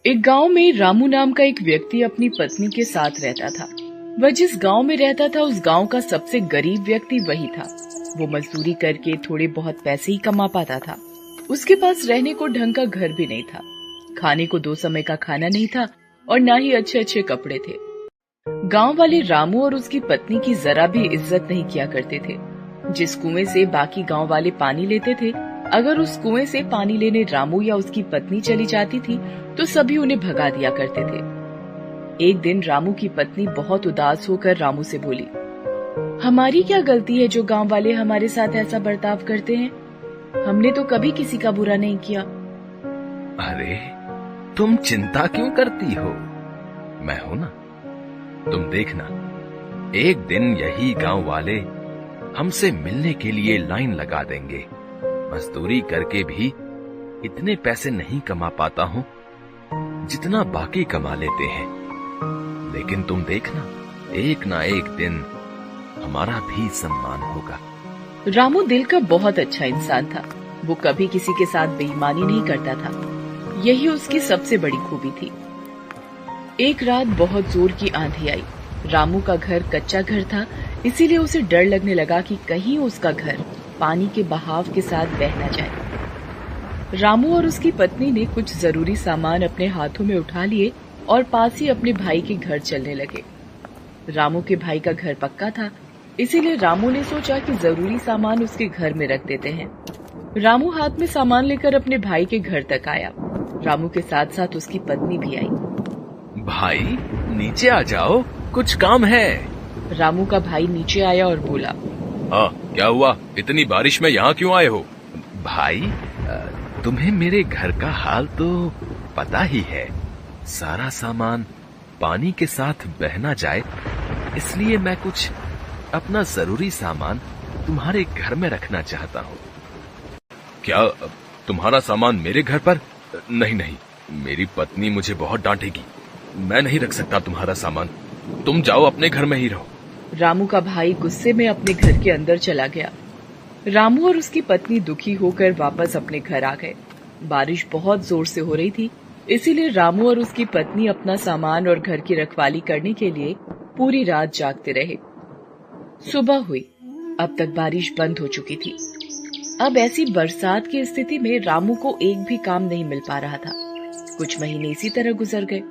एक गांव में रामू नाम का एक व्यक्ति अपनी पत्नी के साथ रहता था। वह जिस गांव में रहता था उस गांव का सबसे गरीब व्यक्ति वही था। वो मजदूरी करके थोड़े बहुत पैसे ही कमा पाता था। उसके पास रहने को ढंग का घर भी नहीं था, खाने को 2 समय का खाना नहीं था और ना ही अच्छे अच्छे कपड़े थे। गांव वाले रामू और उसकी पत्नी की जरा भी इज्जत नहीं किया करते थे। जिस कुएं से बाकी गांव वाले पानी लेते थे, अगर उस कुएं से पानी लेने रामू या उसकी पत्नी चली जाती थी तो सभी उन्हें भगा दिया करते थे। एक दिन रामू की पत्नी बहुत उदास होकर रामू से बोली, हमारी क्या गलती है जो गांव वाले हमारे साथ ऐसा बर्ताव करते हैं? हमने तो कभी किसी का बुरा नहीं किया। अरे तुम चिंता क्यों करती हो? मैं हूं ना। तुम देखना, एक दिन यही गांव वाले हमसे मिलने के लिए लाइन लगा देंगे। मजदूरी करके भी इतने पैसे नहीं कमा पाता हूं जितना बाकी कमा लेते हैं, लेकिन तुम देखना, एक ना एक दिन हमारा भी सम्मान होगा। रामू दिल का बहुत अच्छा इंसान था। वो कभी किसी के साथ बेईमानी नहीं करता था। यही उसकी सबसे बड़ी खूबी थी। एक रात बहुत जोर की आंधी आई। रामू का घर कच्चा घर था, इसीलिए उसे डर लगने लगा कि कहीं उसका घर पानी के बहाव के साथ बह न जाए। रामू और उसकी पत्नी ने कुछ जरूरी सामान अपने हाथों में उठा लिए और पास ही अपने भाई के घर चलने लगे। रामू के भाई का घर पक्का था, इसीलिए रामू ने सोचा कि जरूरी सामान उसके घर में रख देते हैं। रामू हाथ में सामान लेकर अपने भाई के घर तक आया। रामू के साथ साथ उसकी पत्नी भी आई। भाई नीचे आ जाओ, कुछ काम है। रामू का भाई नीचे आया और बोला, हाँ क्या हुआ? इतनी बारिश में यहाँ क्यों आए हो? भाई तुम्हें मेरे घर का हाल तो पता ही है। सारा सामान पानी के साथ बह ना जाए, इसलिए मैं कुछ अपना जरूरी सामान तुम्हारे घर में रखना चाहता हूँ। क्या तुम्हारा सामान मेरे घर पर? नहीं नहीं, मेरी पत्नी मुझे बहुत डांटेगी। मैं नहीं रख सकता तुम्हारा सामान। तुम जाओ, अपने घर में ही रहो। रामू का भाई गुस्से में अपने घर के अंदर चला गया। रामू और उसकी पत्नी दुखी होकर वापस अपने घर आ गए। बारिश बहुत जोर से हो रही थी, इसीलिए रामू और उसकी पत्नी अपना सामान और घर की रखवाली करने के लिए पूरी रात जागते रहे। सुबह हुई। अब तक बारिश बंद हो चुकी थी। अब ऐसी बरसात की स्थिति में रामू को एक भी काम नहीं मिल पा रहा था। कुछ महीने इसी तरह गुजर गए।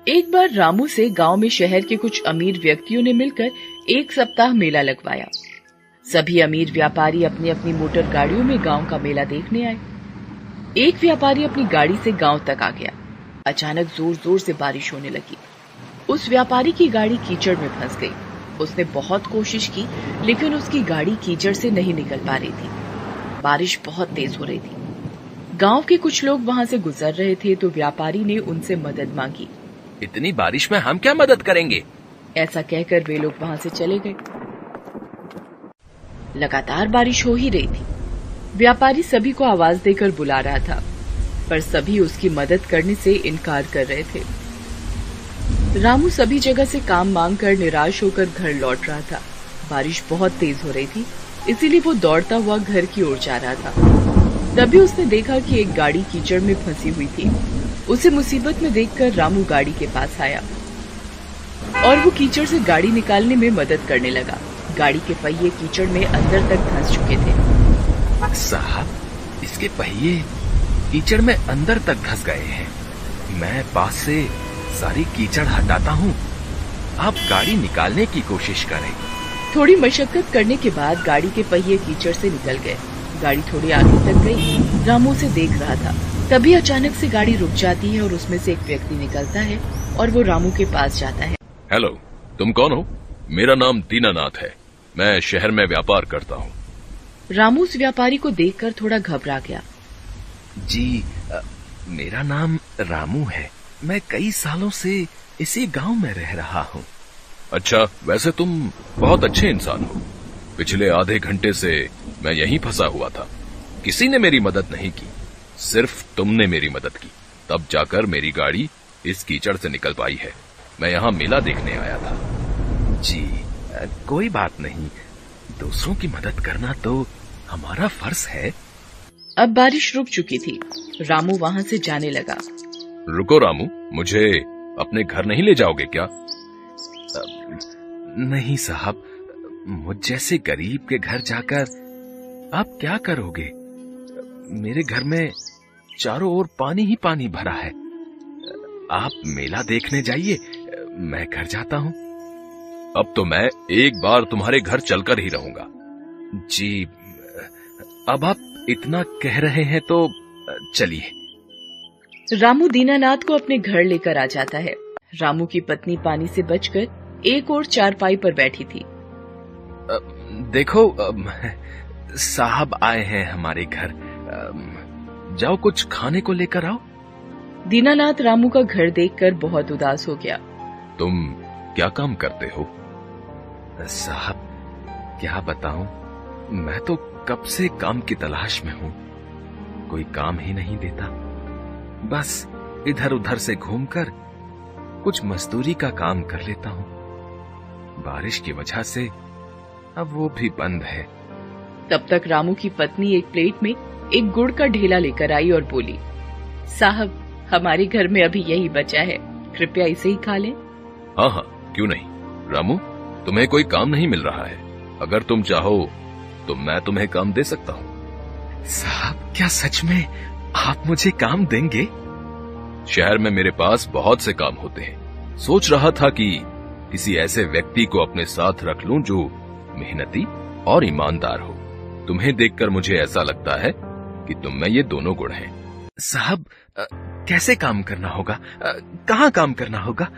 एक बार रामू से गांव में शहर के कुछ अमीर व्यक्तियों ने मिलकर 1 सप्ताह मेला लगवाया। सभी अमीर व्यापारी अपनी अपनी मोटर गाड़ियों में गांव का मेला देखने आए। एक व्यापारी अपनी गाड़ी से गांव तक आ गया। अचानक जोर जोर से बारिश होने लगी। उस व्यापारी की गाड़ी कीचड़ में फंस गई। उसने बहुत कोशिश की, लेकिन उसकी गाड़ी कीचड़ से नहीं निकल पा रही थी। बारिश बहुत तेज हो रही थी। गांव के कुछ लोग वहां से गुजर रहे थे तो व्यापारी ने उनसे मदद मांगी। इतनी बारिश में हम क्या मदद करेंगे? ऐसा कहकर वे लोग वहां से चले गए। लगातार बारिश हो ही रही थी। व्यापारी सभी को आवाज देकर बुला रहा था, पर सभी उसकी मदद करने से इनकार कर रहे थे। रामू सभी जगह से काम मांग कर निराश होकर घर लौट रहा था। बारिश बहुत तेज हो रही थी, इसीलिए वो दौड़ता हुआ घर की ओर जा रहा था। तभी उसने देखा कि एक गाड़ी कीचड़ में फंसी हुई थी। उसे मुसीबत में देखकर रामू गाड़ी के पास आया और वो कीचड़ से गाड़ी निकालने में मदद करने लगा। गाड़ी के पहिए कीचड़ में अंदर तक धंस चुके थे। साहब, इसके पहिए कीचड़ में अंदर तक धंस गए हैं। मैं पास से सारी कीचड़ हटाता हूँ, आप गाड़ी निकालने की कोशिश करें। थोड़ी मशक्कत करने के बाद गाड़ी के पहिए कीचड़ से निकल गए। गाड़ी थोड़ी आगे तक गई। रामू उसे देख रहा था। तभी अचानक से गाड़ी रुक जाती है और उसमें से एक व्यक्ति निकलता है और वो रामू के पास जाता है। हेलो, तुम कौन हो? मेरा नाम दीनानाथ है। मैं शहर में व्यापार करता हूँ। रामू उस व्यापारी को देखकर थोड़ा घबरा गया। जी, मेरा नाम रामू है। मैं कई सालों से इसी गांव में रह रहा हूँ। अच्छा, वैसे तुम बहुत अच्छे इंसान हो। पिछले आधे घंटे से मैं यहीं फंसा हुआ था। किसी ने मेरी मदद नहीं की, सिर्फ तुमने मेरी मदद की। तब जाकर मेरी गाड़ी इस कीचड़ से निकल पाई है। मैं यहाँ मेला देखने आया था। जी, कोई बात नहीं। दूसरों की मदद करना तो हमारा फर्ज है। अब बारिश रुक चुकी थी। रामू वहां से जाने लगा। रुको रामू, मुझे अपने घर नहीं ले जाओगे क्या? नहीं साहब, मुझ जैसे गरीब के घर जाकर आप क्या करोगे? मेरे घर में चारों ओर पानी ही पानी भरा है। आप मेला देखने जाइए, मैं घर जाता हूं। अब तो मैं एक बार तुम्हारे घर चलकर ही रहूंगा। जी, अब आप इतना कह रहे हैं तो चलिए। रामू दीनानाथ को अपने घर लेकर आ जाता है। रामू की पत्नी पानी से बचकर एक और चारपाई पर बैठी थी। देखो, साहब आए हैं हमारे घर, जाओ कुछ खाने को लेकर आओ। दीनानाथ रामू का घर देखकर बहुत उदास हो गया। तुम क्या काम करते हो? साहब, क्या बताऊं, मैं तो कब से काम की तलाश में हूं, कोई काम ही नहीं देता। बस इधर उधर से घूमकर कुछ मजदूरी का काम कर लेता हूं। बारिश की वजह से अब वो भी बंद है। तब तक रामू की पत्नी एक प्लेट में एक गुड़ का ढेला लेकर आई और बोली, साहब, हमारे घर में अभी यही बचा है, कृपया इसे ही खा लें। हाँ हाँ, क्यों नहीं। रामू, तुम्हें कोई काम नहीं मिल रहा है, अगर तुम चाहो तो मैं तुम्हें काम दे सकता हूँ। साहब, क्या सच में आप मुझे काम देंगे? शहर में मेरे पास बहुत से काम होते हैं। सोच रहा था कि किसी ऐसे व्यक्ति को अपने साथ रख लूं जो मेहनती और ईमानदार हो। तुम्हें देखकर मुझे ऐसा लगता है कि तुम में ये दोनों गुण हैं। साहब, कैसे काम करना होगा? कहाँ काम करना होगा?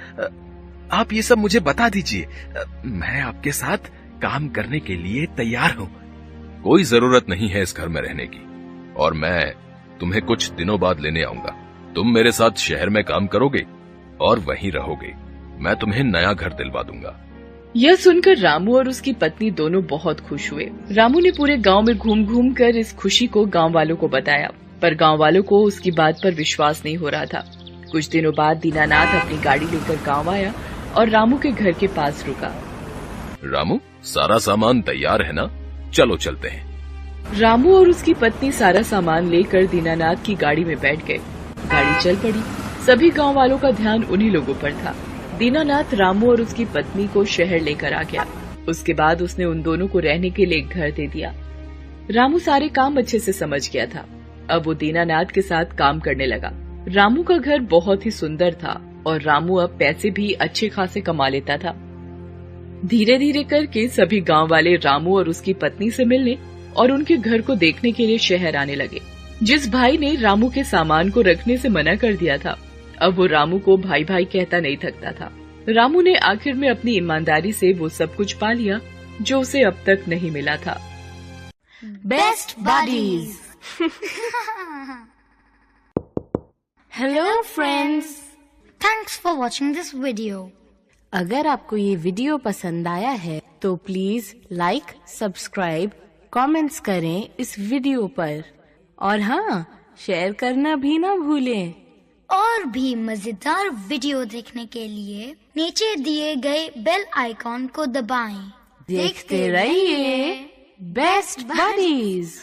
आप ये सब मुझे बता दीजिए, मैं आपके साथ काम करने के लिए तैयार हूँ। कोई जरूरत नहीं है इस घर में रहने की, और मैं तुम्हें कुछ दिनों बाद लेने आऊंगा। तुम मेरे साथ शहर में काम करोगे और वहीं रहोगे। मैं तुम्हें नया घर दिलवा दूंगा। यह सुनकर रामू और उसकी पत्नी दोनों बहुत खुश हुए। रामू ने पूरे गांव में घूम घूम कर इस खुशी को गांव वालों को बताया, पर गांव वालों को उसकी बात पर विश्वास नहीं हो रहा था। कुछ दिनों बाद दीनानाथ अपनी गाड़ी लेकर गांव आया और रामू के घर के पास रुका। रामू, सारा सामान तैयार है ना? चलो चलते हैं। रामू और उसकी पत्नी सारा सामान लेकर दीनानाथ की गाड़ी में बैठ गए। गाड़ी चल पड़ी। सभी गांव वालों का ध्यान उन्हीं लोगों पर था। दीनानाथ रामू और उसकी पत्नी को शहर लेकर आ गया। उसके बाद उसने उन दोनों को रहने के लिए एक घर दे दिया। रामू सारे काम अच्छे से समझ गया था। अब वो दीनानाथ के साथ काम करने लगा। रामू का घर बहुत ही सुंदर था और रामू अब पैसे भी अच्छे खासे कमा लेता था। धीरे धीरे करके सभी गांव वाले रामू और उसकी पत्नी से मिलने और उनके घर को देखने के लिए शहर आने लगे। जिस भाई ने रामू के सामान को रखने से मना कर दिया था, अब वो रामू को भाई भाई कहता नहीं थकता था। रामू ने आखिर में अपनी ईमानदारी से वो सब कुछ पा लिया जो उसे अब तक नहीं मिला था। Best buddies. Hello friends, thanks for watching this video. अगर आपको ये वीडियो पसंद आया है तो प्लीज लाइक, सब्सक्राइब, कमेंट्स करें इस वीडियो पर, और हाँ, शेयर करना भी ना भूलें। और भी मजेदार वीडियो देखने के लिए नीचे दिए गए बेल आइकॉन को दबाएं। देखते रहिए बेस्ट बडीज।